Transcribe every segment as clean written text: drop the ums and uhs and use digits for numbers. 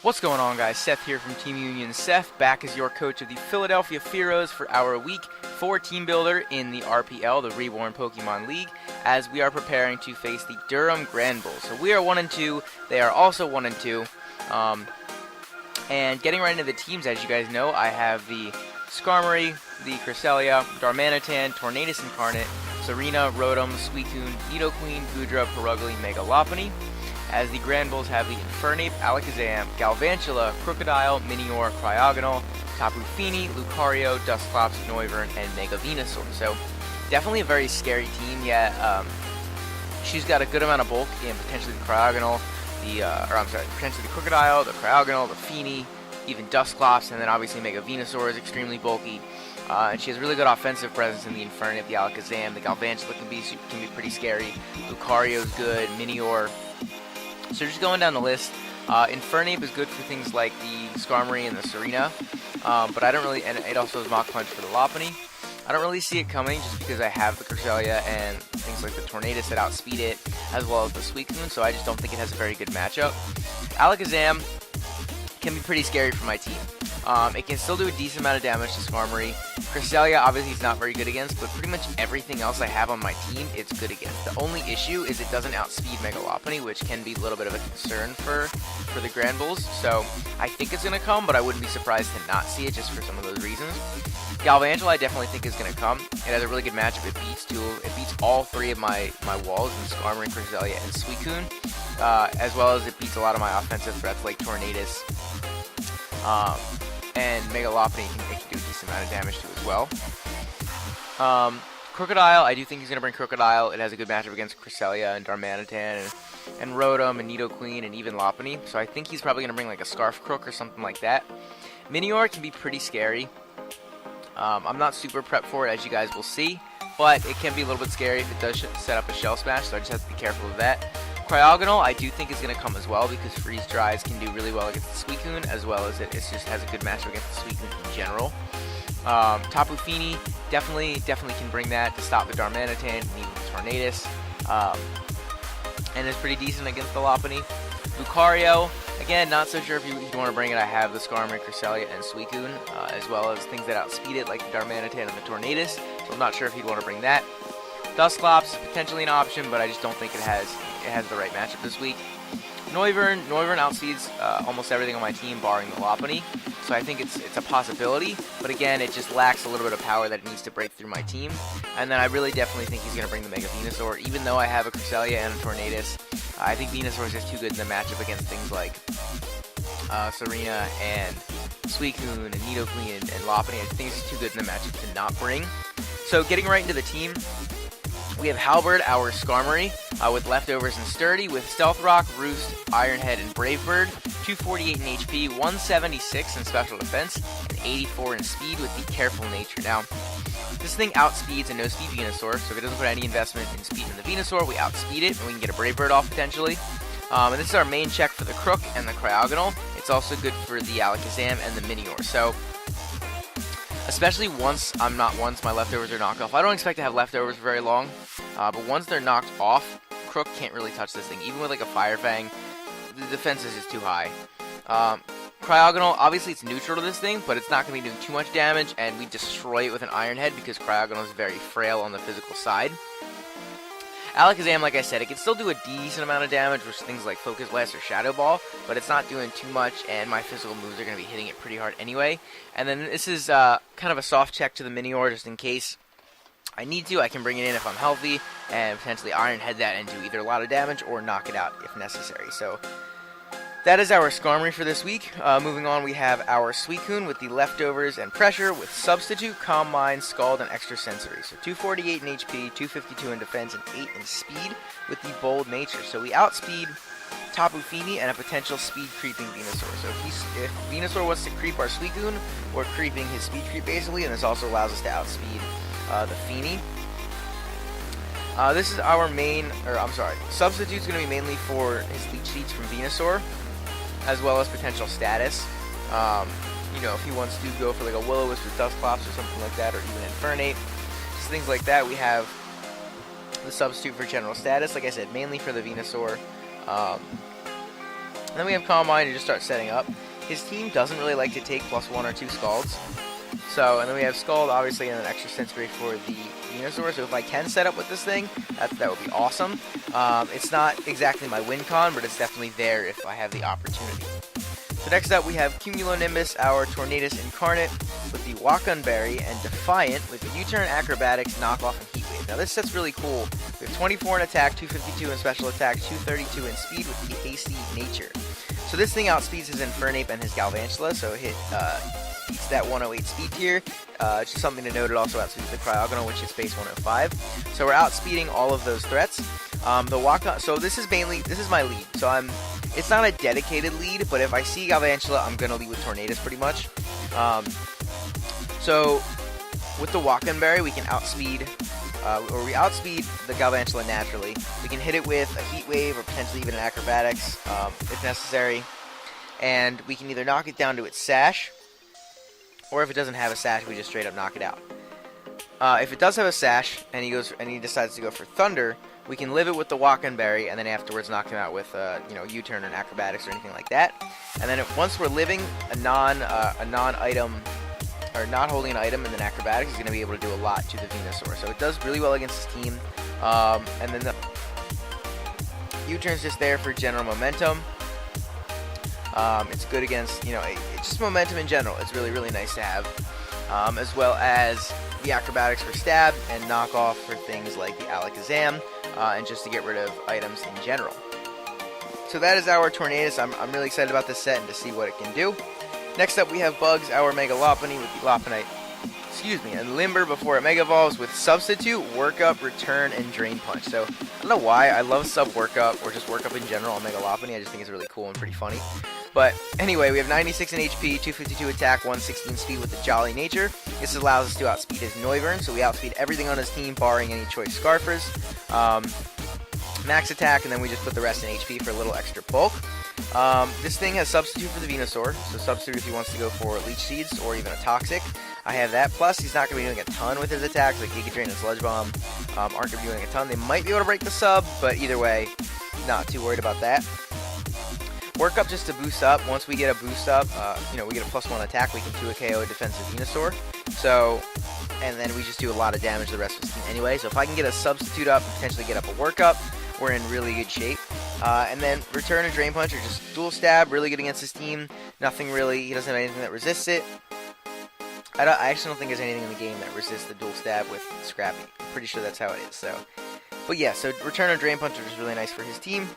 What's going on, guys? Seth here from Team Union Seth, back as your coach of the Philadelphia Fearows for our Week 4 team builder in the RPL, the Reborn Pokemon League, as we are preparing to face the Durham Granbulls. So we are 1-2, they are also 1-2, and getting right into the teams, as you guys know, I have the Skarmory, the Cresselia, Darmanitan, Tornadus Incarnate, Serena, Rotom, Suicune, Nidoqueen, Goodra, Perugly, Megalopoly. As the Granbulls have the Infernape, Alakazam, Galvantula, Crocodile, Minior, Cryogonal, Tapu Fini, Lucario, Dusclops, Noivern, and Mega Venusaur. So definitely a very scary team. Yeah, she's got a good amount of bulk in potentially the Cryogonal, potentially the Crocodile, the Cryogonal, the Fini, even Dusclops, and then obviously Mega Venusaur is extremely bulky. And she has really good offensive presence in the Infernape, the Alakazam, the Galvantula can be pretty scary. Lucario's good, Minior. So just going down the list, Infernape is good for things like the Skarmory and the Serena, but I don't really, and it also has Mach Punch for the Lopunny. I don't really see it coming just because I have the Cresselia and things like the Tornadus that outspeed it, as well as the Suicune, so I just don't think it has a very good matchup. Alakazam can be pretty scary for my team. It can still do a decent amount of damage to Skarmory. Cresselia obviously is not very good against, but pretty much everything else I have on my team it's good against. The only issue is it doesn't outspeed Megalopoly, which can be a little bit of a concern for the Granbulls. So I think it's going to come, but I wouldn't be surprised to not see it just for some of those reasons. Galvantula I definitely think is going to come. It has a really good matchup. It beats all three of my walls in Skarmory, Cresselia, and Suicune, as well as it beats a lot of my offensive threats like Tornadus. And Megalopoly can do a decent amount of damage to as well. Crocodile, I do think he's going to bring Crocodile. It has a good matchup against Cresselia and Darmanitan and Rotom and Nidoqueen and even Lopunny. So I think he's probably going to bring like a Scarf Crook or something like that. Minior can be pretty scary. I'm not super prepped for it, as you guys will see, but it can be a little bit scary if it does set up a Shell Smash, so I just have to be careful of that. Cryogonal, I do think is going to come as well because Freeze Dries can do really well against the Suicune, as well as it just has a good matchup against the Suicune in general. Tapu Fini definitely can bring that to stop the Darmanitan and even the Tornadus, and is pretty decent against the Lopunny. Lucario, again, not so sure if you'd want to bring it. I have the Skarmory, Cresselia, and Suicune, as well as things that outspeed it like the Darmanitan and the Tornadus, so I'm not sure if you'd want to bring that. Dusclops is potentially an option, but I just don't think it has the right matchup this week. Noivern outspeeds almost everything on my team, barring the Lopunny, so I think it's a possibility, but again, it just lacks a little bit of power that it needs to break through my team. And then I really definitely think he's going to bring the Mega Venusaur, even though I have a Cresselia and a Tornadus. I think Venusaur is just too good in the matchup against things like Serena and Suicune and Nidoqueen and Lopunny. I think it's just too good in the matchup to not bring. So getting right into the team, we have Halberd, our Skarmory, with leftovers and Sturdy, with Stealth Rock, Roost, Ironhead, and Brave Bird, 248 in HP, 176 in Special Defense, and 84 in Speed with the Careful Nature. Now, this thing outspeeds a no-speed Venusaur, so if it doesn't put any investment in speed in the Venusaur, we outspeed it, and we can get a Brave Bird off potentially. And this is our main check for the Crook and the Cryogonal. It's also good for the Alakazam and the Minior. So, especially once my leftovers are knocked off. I don't expect to have leftovers for very long, but once they're knocked off, Crook can't really touch this thing. Even with like a Fire Fang, the defense is just too high. Cryogonal, obviously it's neutral to this thing, but it's not going to be doing too much damage, and we destroy it with an Iron Head because Cryogonal is very frail on the physical side. Alakazam, like I said, it can still do a decent amount of damage with things like Focus Blast or Shadow Ball, but it's not doing too much, and my physical moves are going to be hitting it pretty hard anyway. And then this is kind of a soft check to the Minior, just in case I need to. I can bring it in if I'm healthy, and potentially Iron Head that and do either a lot of damage or knock it out if necessary. So that is our Skarmory for this week. Moving on, we have our Suicune with the leftovers and pressure with Substitute, Calm Mind, Scald, and Extra Sensory. So 248 in HP, 252 in defense, and 8 in speed with the Bold Nature. So we outspeed Tapu Fini and a potential speed creeping Venusaur. So if Venusaur wants to creep our Suicune, we're creeping his speed creep basically, and this also allows us to outspeed the Fini. This is our Substitute's going to be mainly for his Leech Seeds from Venusaur, as well as potential status. If he wants to go for like a Will-O-Wisp with Dusclops or something like that, or even Infernape, just things like that. We have the Substitute for general status, like I said, mainly for the Venusaur. And then we have Calm Mind to just start setting up. His team doesn't really like to take +1 or 2 Scalds. So, and then we have Scald, obviously, and an extra Sense Break for the Venusaur. So if I can set up with this thing, that would be awesome. It's not exactly my win con, but it's definitely there if I have the opportunity. So next up, we have Cumulonimbus, our Tornadus Incarnate, with the Wakun Berry, and Defiant with the U-Turn, Acrobatics, Knockoff, and Heat Wave. Now this set's really cool. We have 24 in attack, 252 in special attack, 232 in speed with the Hasty Nature. So this thing outspeeds his Infernape and his Galvantula, so it beats that 108 speed tier. Just something to note, it also outspeeds the Cryogonal, which is base 105. So we're outspeeding all of those threats. The Wakun, so this is my lead. So it's not a dedicated lead, but if I see Galvantula, I'm gonna lead with Tornadus pretty much. So with the Wakun Berry, we can outspeed, we outspeed the Galvantula naturally. We can hit it with a Heat Wave or potentially even an Acrobatics if necessary, and we can either knock it down to its Sash, or if it doesn't have a Sash, we just straight up knock it out. If it does have a Sash and he decides to go for Thunder, we can live it with the Wakun Berry, and then afterwards knock him out with U-Turn or an Acrobatics or anything like that. And then once we're living, a non-item or not holding an item, and then Acrobatics is going to be able to do a lot to the Venusaur. So it does really well against his team. And then the U-Turn's just there for general momentum. It's good against, it's just momentum in general. It's really, really nice to have. As well as the Acrobatics for stab and knockoff for things like the Alakazam, and just to get rid of items in general. So that is our Tornadus. I'm really excited about this set and to see what it can do. Next up we have Bugs, our Mega Lopunny with the Lopunite, and Limber before it Mega Evolves with Substitute, Work Up, Return, and Drain Punch. So I don't know why, I love Sub Work Up, or just Work Up in general on Mega Lopunny. I just think it's really cool and pretty funny. But anyway, we have 96 in HP, 252 attack, 116 speed with the Jolly Nature. This allows us to outspeed his Noivern, so we outspeed everything on his team, barring any choice Scarfers. Max attack, and then we just put the rest in HP for a little extra bulk. This thing has Substitute for the Venusaur, so Substitute if he wants to go for Leech Seeds or even a Toxic. I have that, plus he's not going to be doing a ton with his attacks, like Giga Drain and Sludge Bomb aren't going to be doing a ton. They might be able to break the sub, but either way, not too worried about that. Work Up just to boost up. Once we get a boost up, we get a +1 attack, we can 2 a KO a defensive Venusaur. So, and then we just do a lot of damage to the rest of his team anyway. So if I can get a Substitute up and potentially get up a Work Up, we're in really good shape. And then Return and Drain Punch are just dual stab, really good against his team. Nothing really, he doesn't have anything that resists it. I actually don't think there's anything in the game that resists the dual stab with Scrappy. I'm pretty sure that's how it is. So, but yeah, so Return and Drain Punch are just really nice for his team.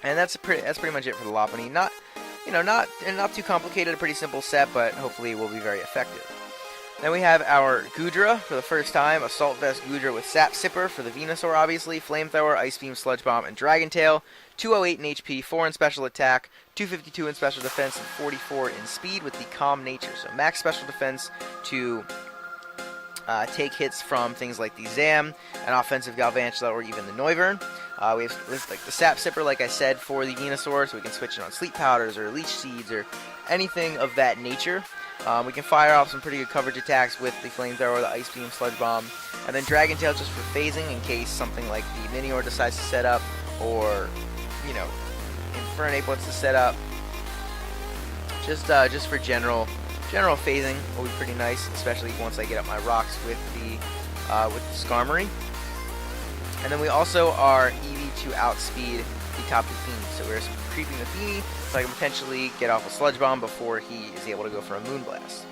And that's pretty much it for the Lopunny. Not too complicated, a pretty simple set, but hopefully it will be very effective. Then we have our Goodra for the first time, Assault Vest Goodra with Sap Sipper for the Venusaur, obviously, Flamethrower, Ice Beam, Sludge Bomb, and Dragon Tail. 208 in HP, 4 in special attack, 252 in special defense, and 44 in speed with the Calm Nature. So max special defense to take hits from things like the Zam, an offensive Galvantula, or even the Noivern. We have like the Sap Sipper, like I said, for the Venusaur, so we can switch it on Sleep Powders or Leech Seeds or anything of that nature. We can fire off some pretty good coverage attacks with the Flamethrower, the Ice Beam, Sludge Bomb, and then Dragon Tail just for phasing in case something like the Minior decides to set up, or, Infernape wants to set up. Just for general phasing will be pretty nice, especially once I get up my rocks with the Skarmory. And then we also are EV to outspeed the Tapu Fini, so we're creeping the Fini, so I can potentially get off a Sludge Bomb before he is able to go for a Moonblast.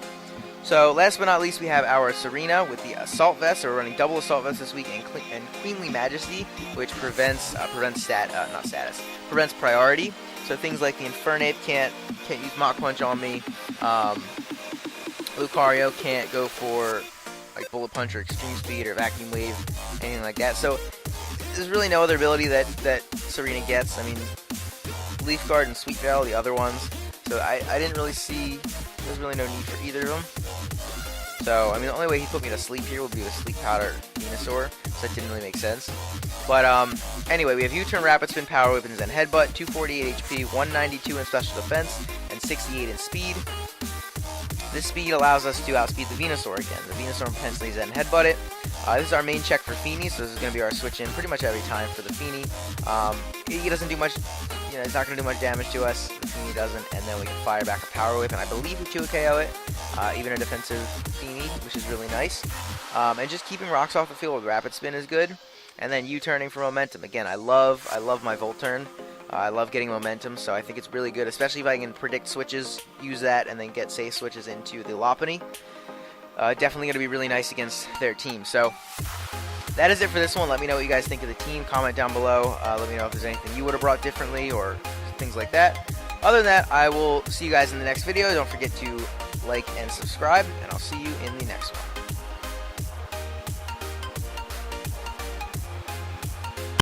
So last but not least, we have our Serena with the Assault Vest. So we're running double Assault Vest this week, and Queenly Majesty, which prevents priority. So things like the Infernape can't use Mach Punch on me. Lucario can't go for like Bullet Punch or Extreme Speed or Vacuum Wave, anything like that. So there's really no other ability that Serena gets. I mean, Leaf Guard and Sweet Veil, the other ones. So I didn't really see, there's really no need for either of them. So, I mean, the only way he put me to sleep here would be with Sleep Powder Venusaur, so that didn't really make sense. But, anyway, we have U-Turn, Rapid Spin, Power Whip, and Zen Headbutt, 248 HP, 192 in Special Defense, and 68 in Speed. This speed allows us to outspeed the Venusaur again. The Venusaur potentially Zen Headbutt it. This is our main check for Fini, so this is going to be our switch in pretty much every time for the Fini. He doesn't do much, it's not going to do much damage to us. The Feeny doesn't, and then we can fire back a Power Whip, and I believe we 2-KO it. Even a defensive Feeny, which is really nice. And just keeping rocks off the field with Rapid Spin is good. And then U-turning for momentum. Again, I love my Volt Turn. I love getting momentum, so I think it's really good, especially if I can predict switches, use that, and then get safe switches into the Lopunny. Definitely going to be really nice against their team. So that is it for this one. Let me know what you guys think of the team. Comment down below. Let me know if there's anything you would have brought differently or things like that. Other than that, I will see you guys in the next video. Don't forget to like and subscribe, and I'll see you in the next one.